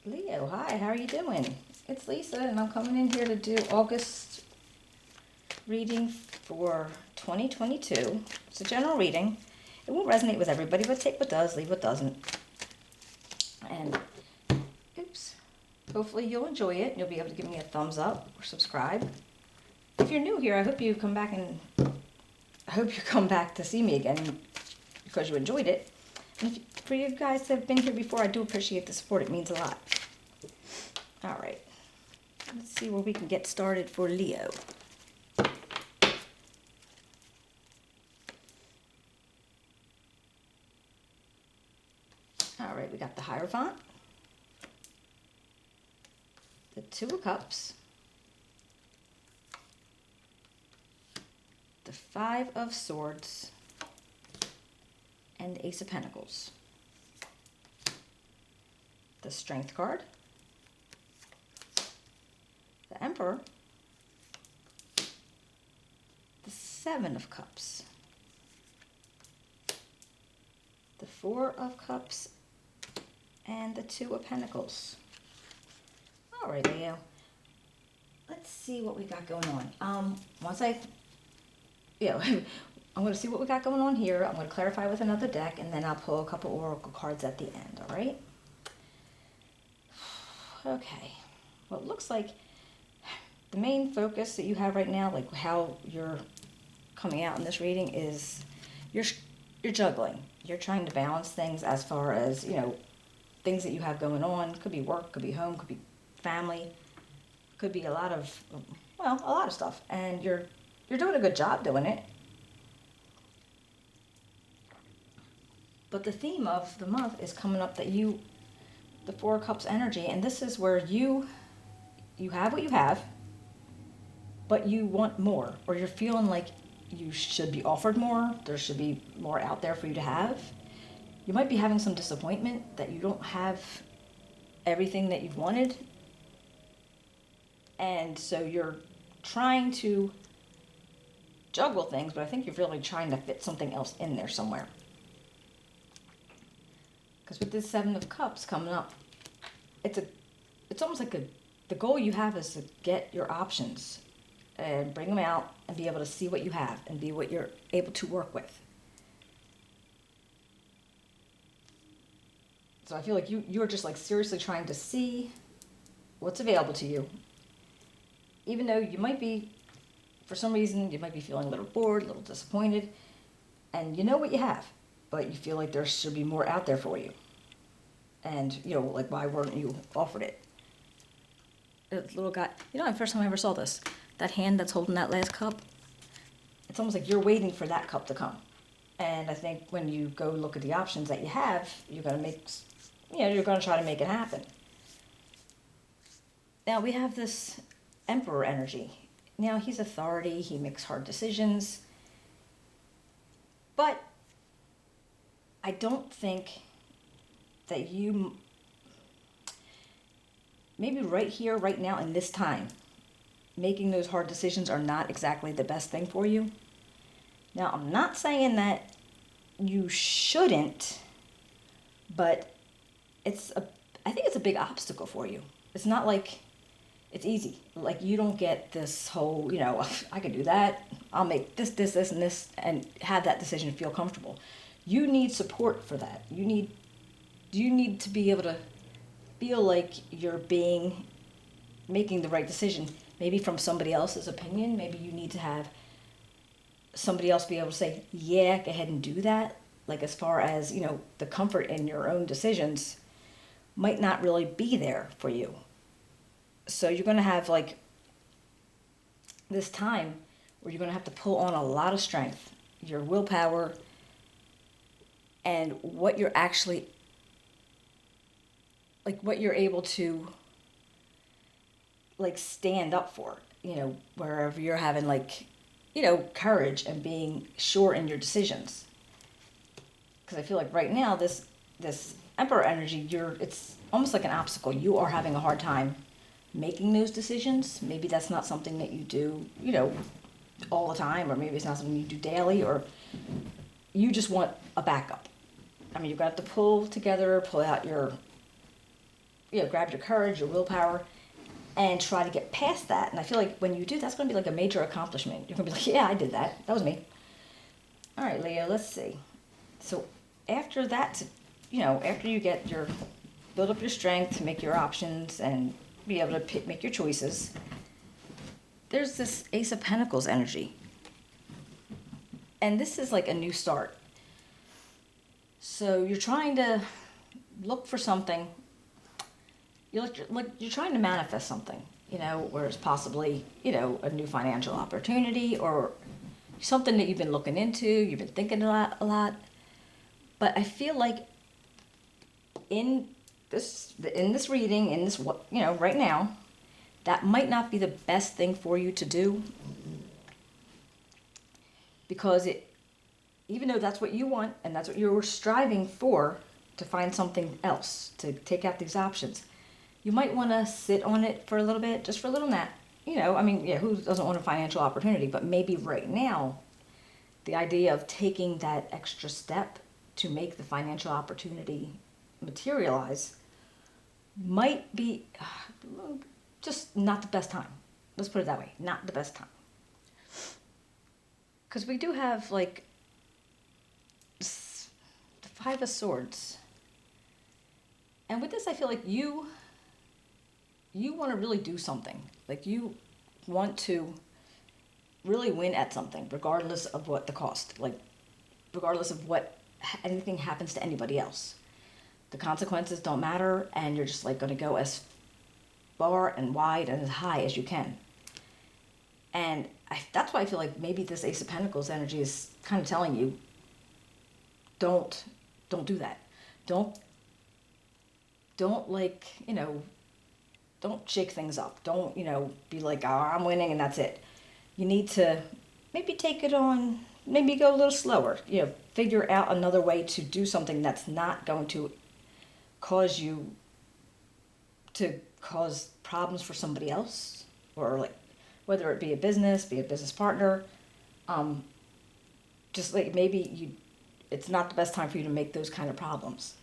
Leo, hi, how are you doing? It's Lisa, and I'm coming in here to do August reading for 2022. It's a general reading. It won't resonate with everybody, but take what does, leave what doesn't. And, oops, hopefully you'll enjoy it. You'll be able to give me a thumbs up or subscribe. If you're new here, I hope you come back to see me again because you enjoyed it. And for you guys that have been here before, I do appreciate the support. It means a lot. All right, let's see where we can get started for Leo. All right, we got the Hierophant, the Two of Cups, the Five of Swords, and the Ace of Pentacles. The Strength card, the Emperor, the Seven of Cups, the Four of Cups, and the Two of Pentacles. All right, Leo. Let's see what we got going on. I'm going to see what we got going on here. I'm going to clarify with another deck, and then I'll pull a couple oracle cards at the end, all right? Okay. Well, it looks like the main focus that you have right now, like how you're coming out in this reading, is you're juggling. You're trying to balance things as far as, things that you have going on. Could be work, could be home, could be family, could be a lot of stuff. And you're doing a good job doing it. But the theme of the month is coming up that the Four of Cups energy, and this is where you have what you have, but you want more, or you're feeling like you should be offered more. There should be more out there for you to have. You might be having some disappointment that you don't have everything that you've wanted, and so you're trying to juggle things, but I think you're really trying to fit something else in there somewhere. Because with this Seven of Cups coming up, it's almost like the goal you have is to get your options and bring them out and be able to see what you have and be what you're able to work with. So I feel like you're just like seriously trying to see what's available to you. Even though you might be, for some reason, you might be feeling a little bored, a little disappointed, and you know what you have, but you feel like there should be more out there for you. And, like, why weren't you offered it? The little guy, the first time I ever saw this, that hand that's holding that last cup, it's almost like you're waiting for that cup to come. And I think when you go look at the options that you have, you're going to try to make it happen. Now we have this Emperor energy. Now he's authority, he makes hard decisions, but I don't think that maybe right here, right now, in this time, making those hard decisions are not exactly the best thing for you. Now, I'm not saying that you shouldn't, but I think it's a big obstacle for you. It's not like it's easy. Like, you don't get this whole, I could do that, I'll make this, and this, and have that decision feel comfortable. You need support for that. You need to be able to feel like you're making the right decision, maybe from somebody else's opinion. Maybe you need to have somebody else be able to say, yeah, go ahead and do that. Like, as far as, the comfort in your own decisions might not really be there for you. So you're going to have, like, this time where you're going to have to pull on a lot of strength, your willpower, and what you're actually, like, what you're able to, like, stand up for, wherever you're having, like, courage and being sure in your decisions. Because I feel like right now, this Emperor energy, it's almost like an obstacle. You are having a hard time making those decisions. Maybe that's not something that you do, all the time, or maybe it's not something you do daily, or you just want a backup. I mean, you've got to pull out grab your courage, your willpower, and try to get past that. And I feel like when you do, that's going to be like a major accomplishment. You're going to be like, yeah, I did that. That was me. All right, Leo, let's see. So after that, after you build up your strength, make your options, and be able to make your choices, there's this Ace of Pentacles energy. And this is like a new start. So you're trying to look for something. You're trying to manifest something, where it's possibly, a new financial opportunity or something that you've been looking into, you've been thinking a lot. But I feel like in this reading, right now, that might not be the best thing for you to do, because even though that's what you want and that's what you're striving for, to find something else, to take out these options, you might want to sit on it for a little bit, just for a little nap. Who doesn't want a financial opportunity? But maybe right now, the idea of taking that extra step to make the financial opportunity materialize might be just not the best time. Let's put it that way, not the best time. Because we do have, like, the Five of Swords. And with this, I feel like you want to really do something. Like, you want to really win at something, regardless of what the cost. Like, regardless of what anything happens to anybody else. The consequences don't matter, and you're just, like, going to go as far and wide and as high as you can. And that's why I feel like maybe this Ace of Pentacles energy is kind of telling you, don't do that. Don't don't shake things up. Don't, be like, oh, I'm winning and that's it. You need to maybe take it on, maybe go a little slower. Figure out another way to do something that's not going to cause problems for somebody else, or like, whether it be a business partner, just like maybe it's not the best time for you to make those kind of problems.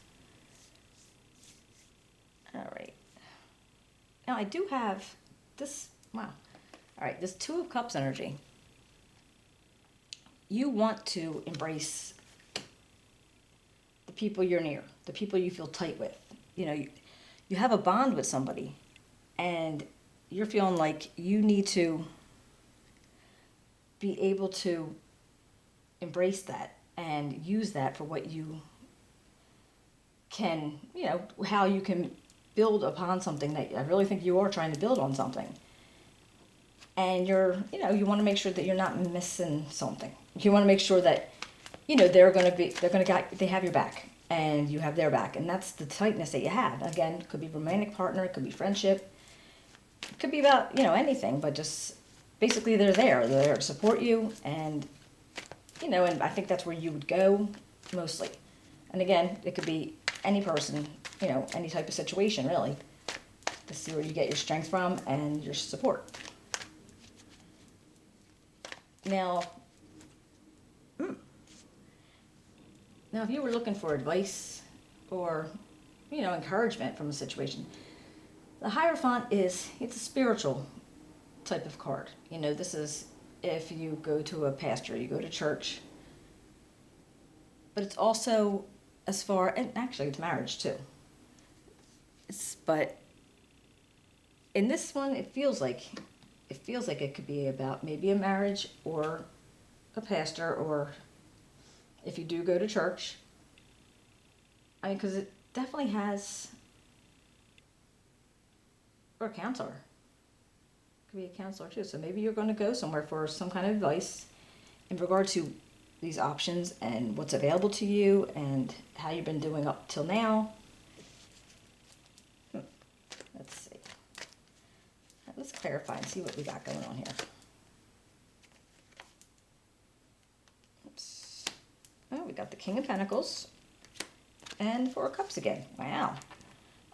All right. Now I do have this, wow. All right, this Two of Cups energy. You want to embrace the people you're near, the people you feel tight with. You have a bond with somebody, and you're feeling like you need to be able to embrace that and use that for what you can, how you can build upon something that I really think you are trying to build on something. And you want to make sure that you're not missing something. You want to make sure that, they have your back and you have their back. And that's the tightness that you have. Again, it could be romantic partner, it could be friendship. It could be about, anything, but just basically they're there. They're there to support you, and, and I think that's where you would go mostly. And again, it could be any person, any type of situation, really, to see where you get your strength from and your support. Now, if you were looking for advice or, encouragement from a situation, the Hierophant it's a spiritual type of card. This is if you go to a pastor, you go to church. But it's also and actually it's marriage too. But in this one, it feels like it could be about maybe a marriage or a pastor, or if you do go to church. Because it definitely has, or a counselor. Could be a counselor too. So maybe you're going to go somewhere for some kind of advice in regard to these options and what's available to you and how you've been doing up till now. Let's see. Let's clarify and see what we got going on here. Oops. Oh, we got the King of Pentacles and Four of Cups again. Wow.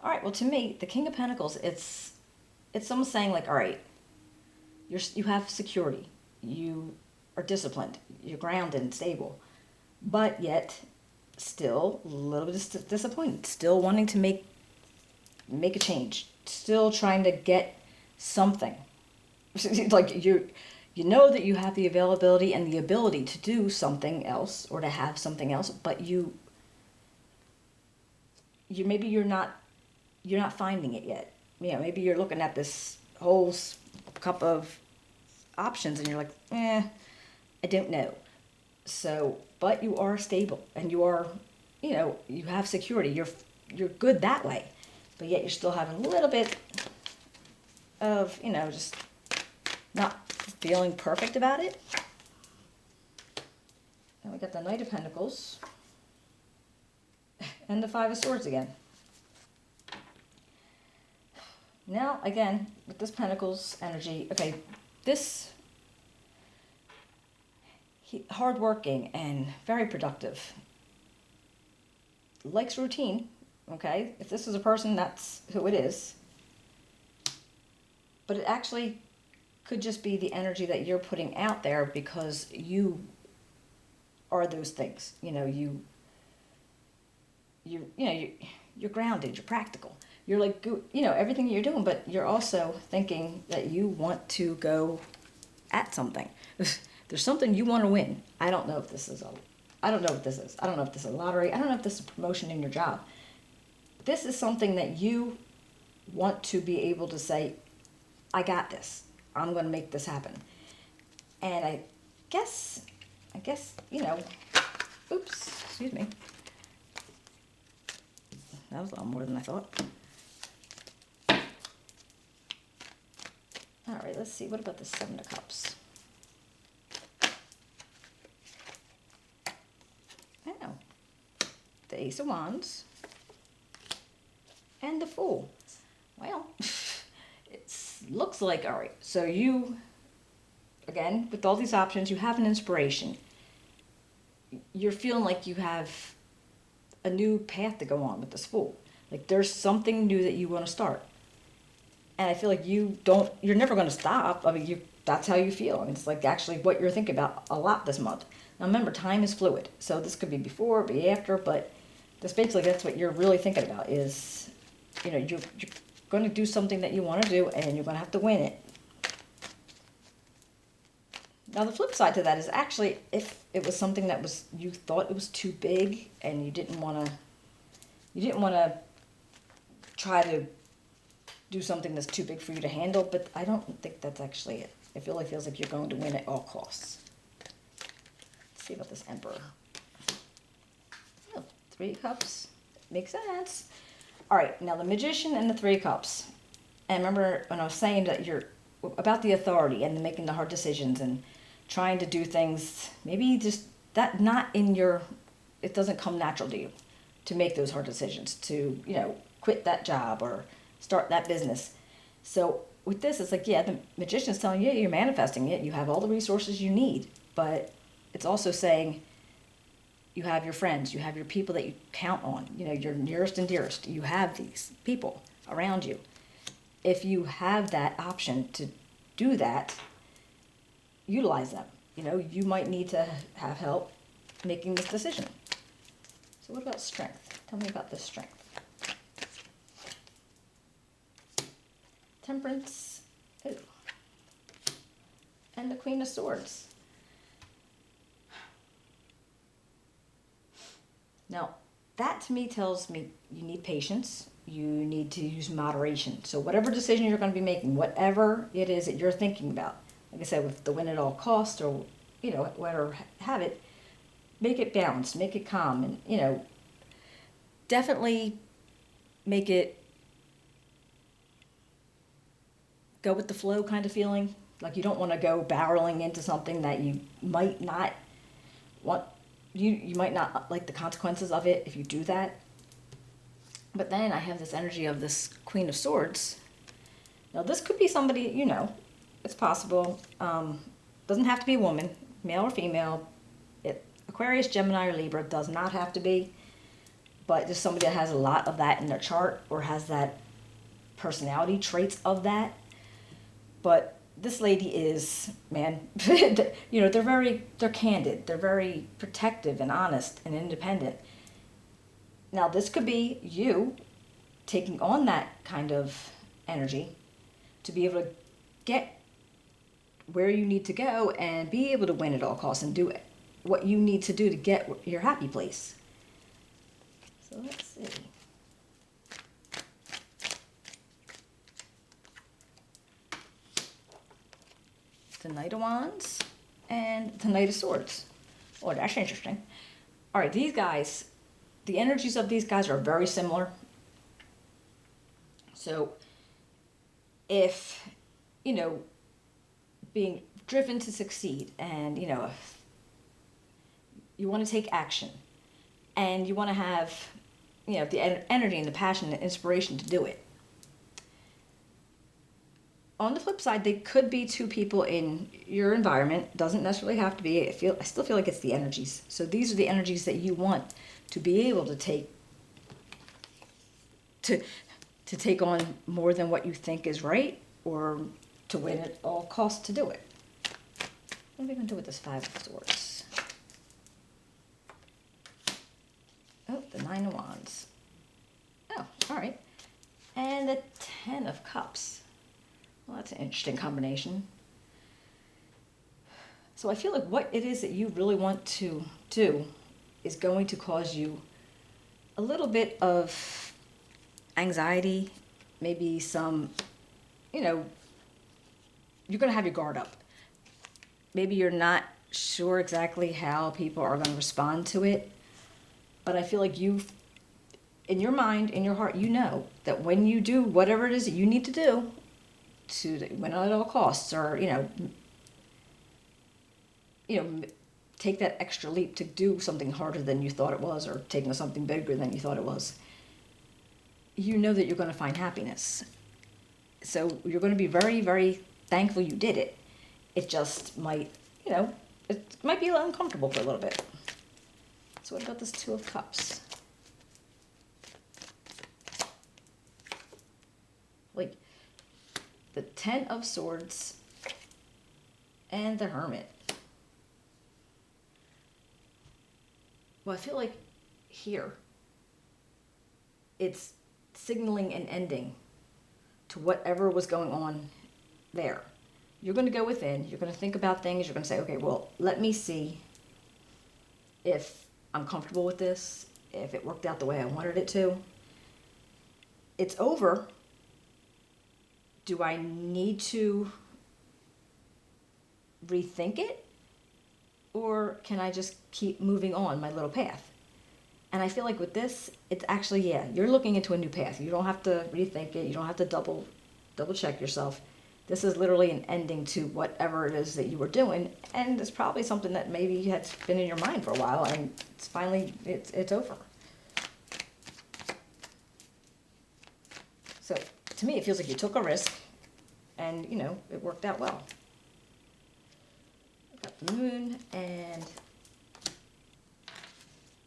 All right, well, to me, the King of Pentacles, it's almost saying, like, all right, you have security. You are disciplined. You're grounded and stable. But yet, still a little bit disappointed. Still wanting to make, make a change, still trying to get something. Like you know that you have the availability and the ability to do something else or to have something else, but you maybe you're not finding it yet. Maybe you're looking at this whole cup of options and you're like, I don't know. So, but you are stable and you are, you have security. You're good that way, but yet you're still having a little bit of, just not feeling perfect about it. Now we got the Knight of Pentacles and the Five of Swords again. Now, again, with this Pentacles energy, okay, this hardworking and very productive, likes routine, okay? If this is a person, that's who it is. But it actually could just be the energy that you're putting out there because you are those things. You're grounded, you're practical. You're like, everything you're doing, but you're also thinking that you want to go at something. There's something you want to win. I don't know if this is I don't know what this is. I don't know if this is a lottery. I don't know if this is a promotion in your job. This is something that you want to be able to say, I got this. I'm going to make this happen. And I guess, oops, excuse me. That was a lot more than I thought. All right, let's see. What about the Seven of Cups? Oh, the Ace of Wands and the Fool. Well, it looks like, all right, so you, again, with all these options, you have an inspiration. You're feeling like you have a new path to go on with this Fool. Like there's something new that you want to start. And I feel like you're never going to stop. I mean, that's how you feel. I mean, it's like actually what you're thinking about a lot this month. Now remember, time is fluid. So this could be before, be after, but this basically that's what you're really thinking about is, you're going to do something that you want to do and you're going to have to win it. Now the flip side to that is actually if it was something that was, you thought it was too big and you didn't want to try to do something that's too big for you to handle, but I don't think that's actually it. It really feels like you're going to win at all costs. Let's see about this Emperor. Oh, Three of Cups. Makes sense. All right, now the Magician and the Three of Cups. And remember when I was saying that you're about the authority and making the hard decisions and trying to do things, maybe just that not in your, it doesn't come natural to you to make those hard decisions, to, quit that job or start that business. So with this, it's like, yeah, the Magician's telling you you're manifesting it. You have all the resources you need, but it's also saying you have your friends, you have your people that you count on, your nearest and dearest. You have these people around you. If you have that option to do that, utilize them. You might need to have help making this decision. So what about strength? Tell me about this strength. Temperance, ooh, and the Queen of Swords. Now, that to me tells me you need patience. You need to use moderation. So whatever decision you're going to be making, whatever it is that you're thinking about, like I said, with the win at all cost or, whatever have it, make it balanced, make it calm, and, definitely make it go with the flow kind of feeling. Like you don't want to go barreling into something that you might not want, you might not like the consequences of it if you do that. But then I have this energy of this Queen of Swords. Now this could be somebody, it's possible. Doesn't have to be a woman, male or female. Aquarius, Gemini, or Libra does not have to be. But just somebody that has a lot of that in their chart or has that personality traits of that. But this lady is, man, they're candid. They're very protective and honest and independent. Now, this could be you taking on that kind of energy to be able to get where you need to go and be able to win at all costs and do what you need to do to get your happy place. So let's see. The Knight of Wands and the Knight of Swords. Oh, that's interesting. All right, these guys, the energies of these guys are very similar. So if, being driven to succeed and, if you want to take action and you want to have, the energy and the passion and inspiration to do it. On the flip side, they could be two people in your environment. Doesn't necessarily have to be. I still feel like it's the energies. So these are the energies that you want to be able to take to take on more than what you think is right, or to win at all costs to do it. What are we going to do with this Five of Swords? Oh, the Nine of Wands. Oh, all right. And the Ten of Cups. Well, that's an interesting combination. So I feel like what it is that you really want to do is going to cause you a little bit of anxiety, maybe some, you're going to have your guard up. Maybe you're not sure exactly how people are going to respond to it, but I feel like in your mind, in your heart, you know that when you do whatever it is that you need to do to win at all costs, or take that extra leap to do something harder than you thought it was, or taking something bigger than you thought it was, you know that you're going to find happiness. So you're going to be very, very thankful you did it. It just might, it might be a little uncomfortable for a little bit. So what about this Two of Cups? Like the Ten of Swords and the Hermit. Well, I feel like here it's signaling an ending to whatever was going on there. You're going to go within, you're going to think about things, you're going to say, okay, well, let me see if I'm comfortable with this, if it worked out the way I wanted it to. It's over. Do I need to rethink it? Or can I just keep moving on my little path? And I feel like with this, it's actually, you're looking into a new path. You don't have to rethink it. You don't have to double check yourself. This is literally an ending to whatever it is that you were doing. And it's probably something that maybe had been in your mind for a while, and it's finally, it's over. So to me, it feels like you took a risk and, it worked out well. Got the Moon and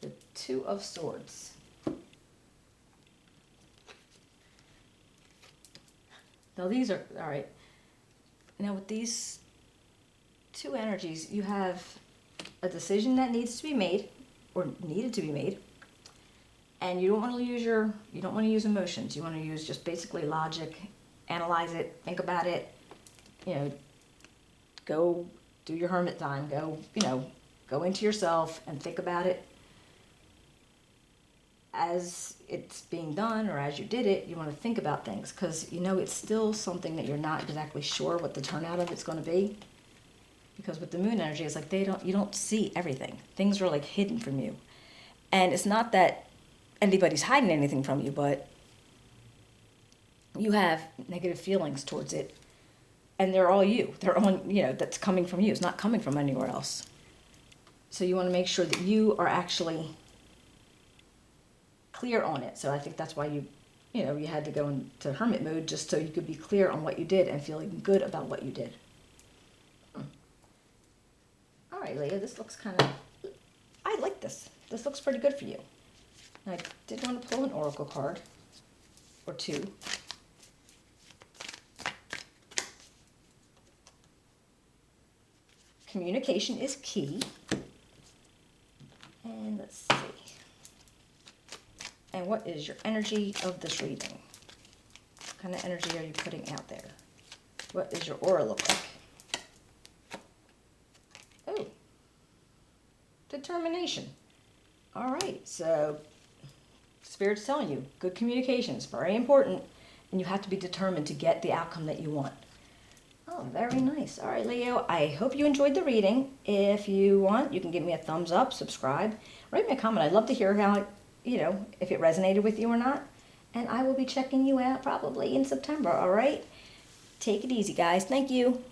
the Two of Swords. Now these are, all right, now with these two energies, you have a decision that needs to be made, or needed to be made, and you don't want to use emotions. You want to use just basically logic, analyze it, think about it, go do your hermit time, go into yourself and think about it. As it's being done, or as you did it, you want to think about things, because it's still something that you're not exactly sure what the turnout of it's going to be. Because with the Moon energy, it's like you don't see everything. Things are like hidden from you. And it's not that anybody's hiding anything from you, but you have negative feelings towards it, and they're all you. They're on, that's coming from you. It's not coming from anywhere else. So you want to make sure that you are actually clear on it. So I think that's why you had to go into hermit mode, just so you could be clear on what you did and feeling good about what you did. All right, Leah, this looks I like this. This looks pretty good for you. Now, I did want to pull an oracle card or two. Communication is key. And let's see. And what is your energy of this reading? What kind of energy are you putting out there? What does your aura look like? Oh, determination. All right, so Spirit's telling you, good communication is very important, and you have to be determined to get the outcome that you want. Oh, very nice. All right, Leo, I hope you enjoyed the reading. If you want, you can give me a thumbs up, subscribe, write me a comment. I'd love to hear how, if it resonated with you or not. And I will be checking you out probably in September, all right? Take it easy, guys. Thank you.